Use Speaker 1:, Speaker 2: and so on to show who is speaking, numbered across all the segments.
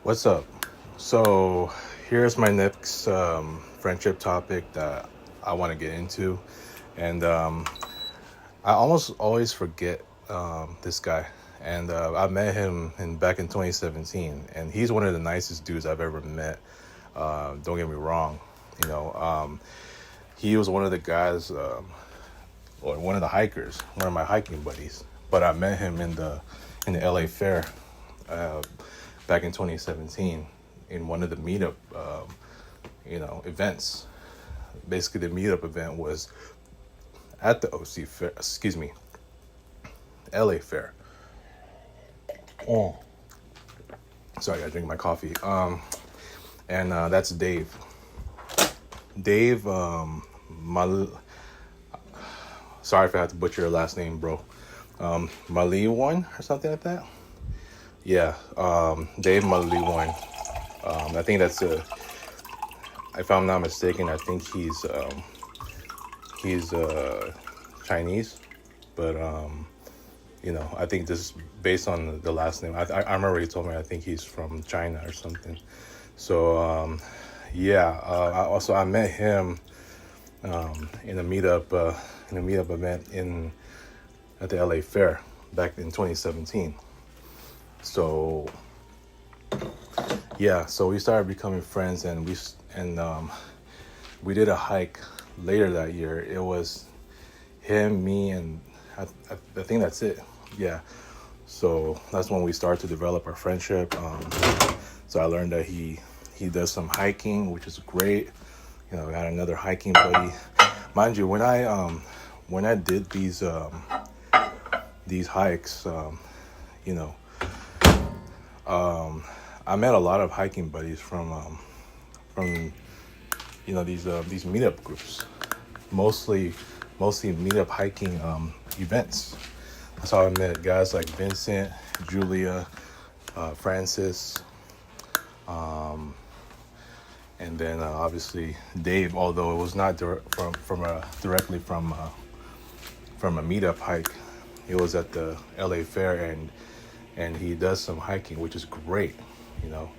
Speaker 1: What's up? So, here's my next friendship topic that I want to get into. And I almost always forget this guy. And I met him back in 2017. And he's one of the nicest dudes I've ever met. Don't get me wrong. You know, he was one of the guys, or one of the hikers, one of my hiking buddies. But I met him in the LA Fair uh, back in 2017 in one of the meetup, events. Basically, the meetup event was at the OC Fair. Excuse me, LA Fair. Oh, sorry, I gotta drink my coffee. And that's Dave. Dave, sorry if I had to butcher your last name, bro. Mali one or something like that. Yeah, Dave Mali one. I think that's a. If I'm not mistaken, I think he's Chinese, but I think this is based on the last name. I remember he told me I think he's from China or something. So yeah, I met him in a meetup event in at the LA Fair back in 2017. So yeah, so we started becoming friends, and we did a hike later that year. It was him, me, and I think that's it. Yeah. So that's when we started to develop our friendship. So I learned that he does some hiking, which is great. I got another hiking buddy. Mind you, when I did these hikes, you know, I met a lot of hiking buddies from these meetup groups, mostly meetup hiking events. That's how I met guys like Vincent, Julia, Francis, and then obviously Dave. Although it was not directly from a meetup hike, it was at the LA Fair, and he does some hiking, which is great, you know.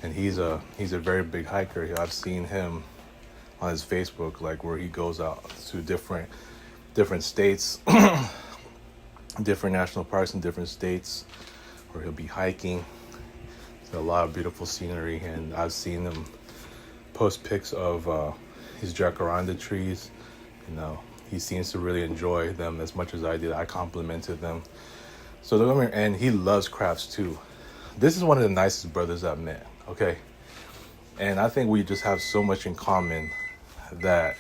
Speaker 1: And he's a very big hiker. I've seen him on his Facebook, like where he goes out to different states, different national parks in different states, where he'll be hiking. There's a lot of beautiful scenery, and I've seen him post pics of his jacaranda trees. He seems to really enjoy them as much as I did. I complimented them. So and he loves crafts too. This is one of the nicest brothers I've met. Okay, and I think we just have so much in common that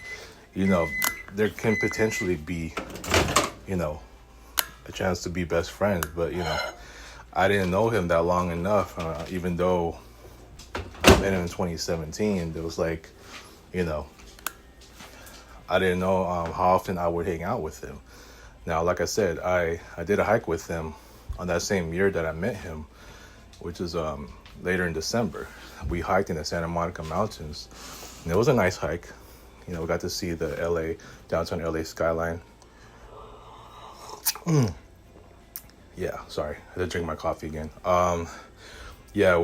Speaker 1: there can potentially be a chance to be best friends. But I didn't know him that long enough. Even though I met him in 2017, it was like I didn't know how often I would hang out with him. Now, like I said, I did a hike with him on that same year that I met him, which is later in December. We hiked in the Santa Monica Mountains, and it was a nice hike. We got to see the downtown LA skyline. Yeah, sorry, I had to drink my coffee again. Yeah,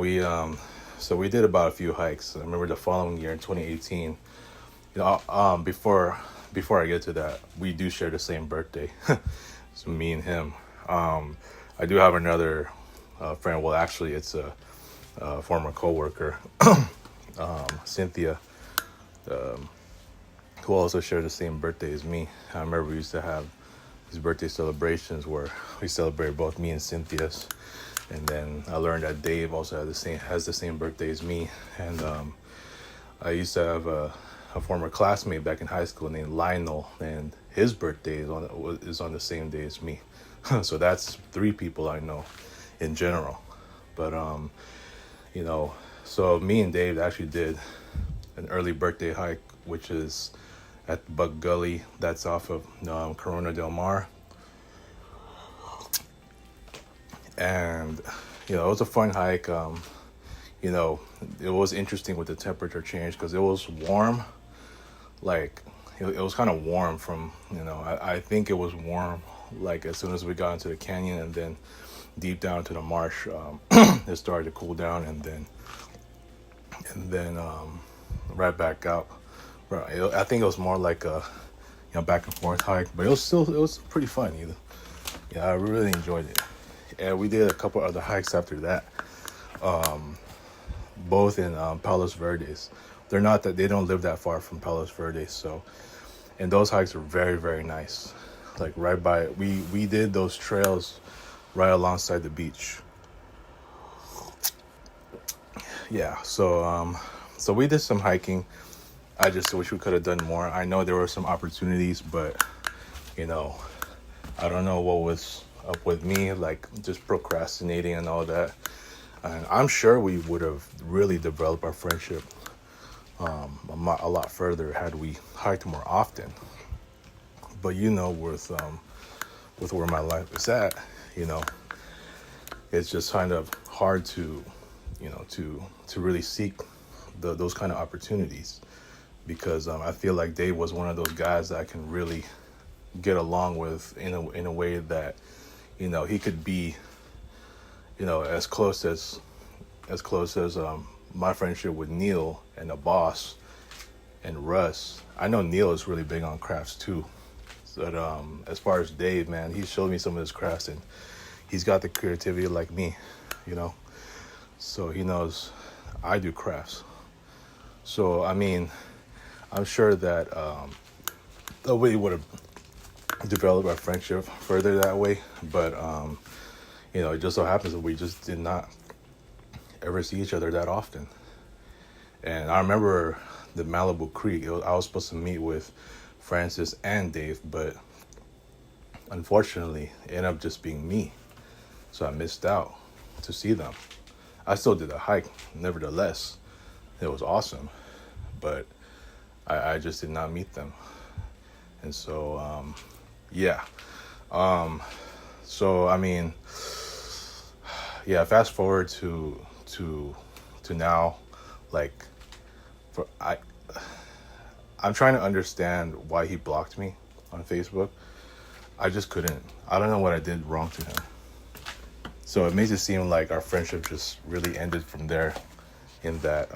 Speaker 1: so we did about a few hikes. I remember the following year in 2018. Before I get to that, we do share the same birthday. So me and him. I do have another friend. Well, actually, it's a former coworker, Cynthia, who also shared the same birthday as me. I remember we used to have these birthday celebrations where we celebrated both me and Cynthia's. And then I learned that Dave also has the same birthday as me. And I used to have a former classmate back in high school named Lionel, and his birthday is on the same day as me. So that's three people I know in general. But so me and Dave actually did an early birthday hike, which is at Buck Gully. That's off of Corona Del Mar. And it was a fun hike. It was interesting with the temperature change because it was warm. Like it was kind of warm from I think it was warm like as soon as we got into the canyon, and then deep down to the marsh, it started to cool down, and then right back out. Right, I think it was more like a back and forth hike, but it was pretty fun. Yeah, I really enjoyed it. And we did a couple other hikes after that, both in Palos Verdes. They don't live that far from Palos Verdes, so, and those hikes are very, very nice. Like right by, we did those trails right alongside the beach. Yeah, so we did some hiking. I just wish we could have done more. I know there were some opportunities, but you know, I don't know what was up with me, like just procrastinating and all that. And I'm sure we would have really developed our friendship a lot further had we hiked more often. But with where my life is at, you know, it's just kind of hard to, to really seek those kind of opportunities, because I feel like Dave was one of those guys that I can really get along with in a way that, he could be, as close as my friendship with Neil and the boss and Russ. I know Neil is really big on crafts too. But as far as Dave, man, he showed me some of his crafts, and he's got the creativity like me, So he knows I do crafts. So, I mean, I'm sure that we would have developed our friendship further that way. But, it just so happens that we just did not ever see each other that often. And I remember the Malibu Creek. I was supposed to meet with Francis and Dave, but unfortunately, it ended up just being me. So I missed out to see them. I still did a hike, nevertheless. It was awesome, but I just did not meet them. And so, yeah. So, I mean, yeah, fast forward to now, like, I'm trying to understand why he blocked me on Facebook. I just couldn't. I don't know what I did wrong to him. So it makes it seem like our friendship just really ended from there, in that,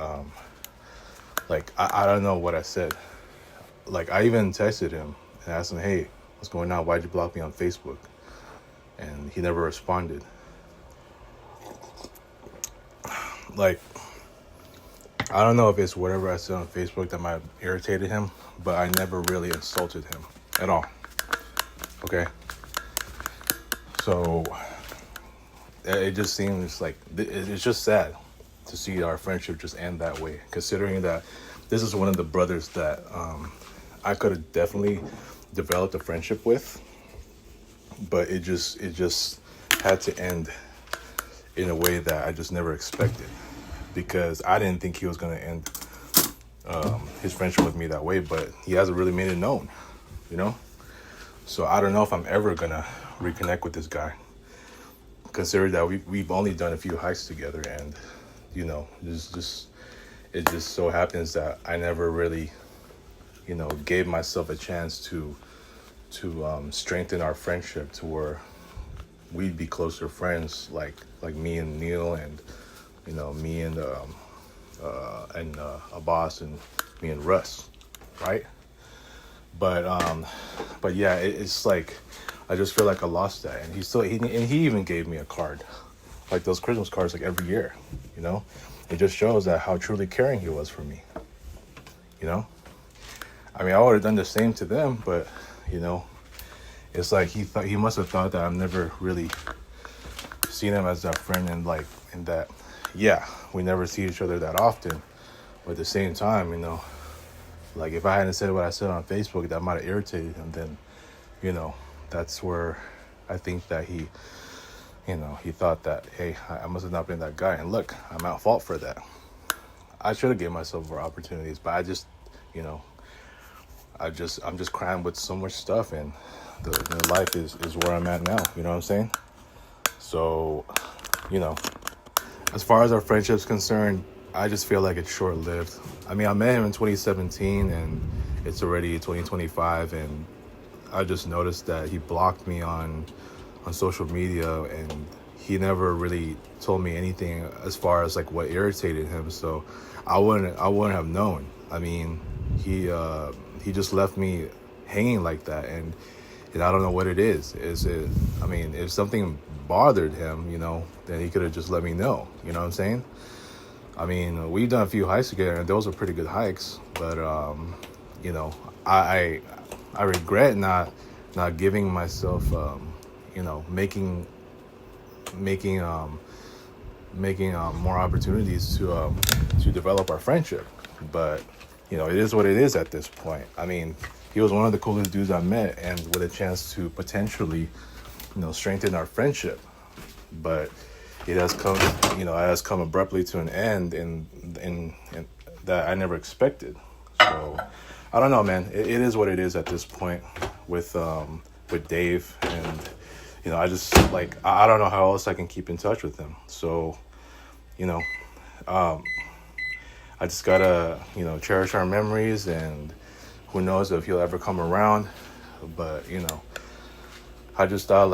Speaker 1: I don't know what I said. Like, I even texted him and asked him, hey, what's going on? Why'd you block me on Facebook? And he never responded. Like, I don't know if it's whatever I said on Facebook that might have irritated him, but I never really insulted him at all. Okay? So it just seems like it's just sad to see our friendship just end that way, considering that this is one of the brothers that I could have definitely developed a friendship with, but it just had to end in a way that I just never expected, because I didn't think he was going to end his friendship with me that way, but he hasn't really made it known, So I don't know if I'm ever going to reconnect with this guy, considering that we've only done a few hikes together, and, it just so happens that I never really, gave myself a chance to strengthen our friendship to where we'd be closer friends, like me and Neil, and me and a boss, and me and Russ, right? But yeah, it's like I just feel like I lost that, and he even gave me a card, like those Christmas cards, like every year, It just shows that how truly caring he was for me, I mean, I would have done the same to them, but it's like he must have thought that I've never really seen him as that friend, and in that, yeah, we never see each other that often. But at the same time, like if I hadn't said what I said on Facebook, that might have irritated him. Then, that's where I think that he thought that, hey, I must have not been that guy. And look, I'm at fault for that. I should have given myself more opportunities, but I just, I'm just crammed with so much stuff, and the life is where I'm at now. You know what I'm saying? So, as far as our friendship's concerned, I just feel like it's short-lived. I mean, I met him in 2017, and it's already 2025, and I just noticed that he blocked me on social media, and he never really told me anything as far as like what irritated him. So I wouldn't have known. I mean, he just left me hanging like that, and I don't know what it is. Is it? I mean, if something bothered him, then he could have just let me know. You know what I'm saying? I mean, we've done a few hikes together, and those were pretty good hikes. But I regret not giving myself, making more opportunities to develop our friendship. But it is what it is at this point. I mean, he was one of the coolest dudes I met, and with a chance to potentially, strengthen our friendship. But it has come abruptly to an end, in that I never expected. So I don't know, man. It is what it is at this point with Dave, and I just I don't know how else I can keep in touch with him. So I just gotta cherish our memories, and who knows if he'll ever come around. But I just thought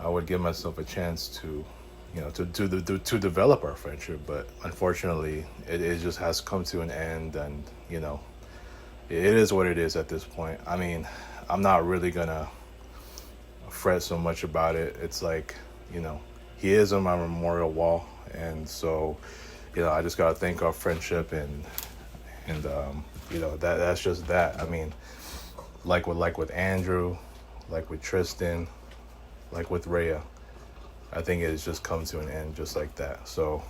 Speaker 1: I would give myself a chance to to develop our friendship. But unfortunately, it just has come to an end, and it is what it is at this point. I mean, I'm not really gonna fret so much about it. It's he is on my memorial wall, and so I just gotta thank our friendship, and that's just that. I mean, like with Andrew, like with Tristan, like with Rhea, I think it's just come to an end just like that. So,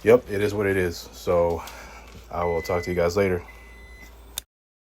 Speaker 1: yep, it is what it is. So I will talk to you guys later.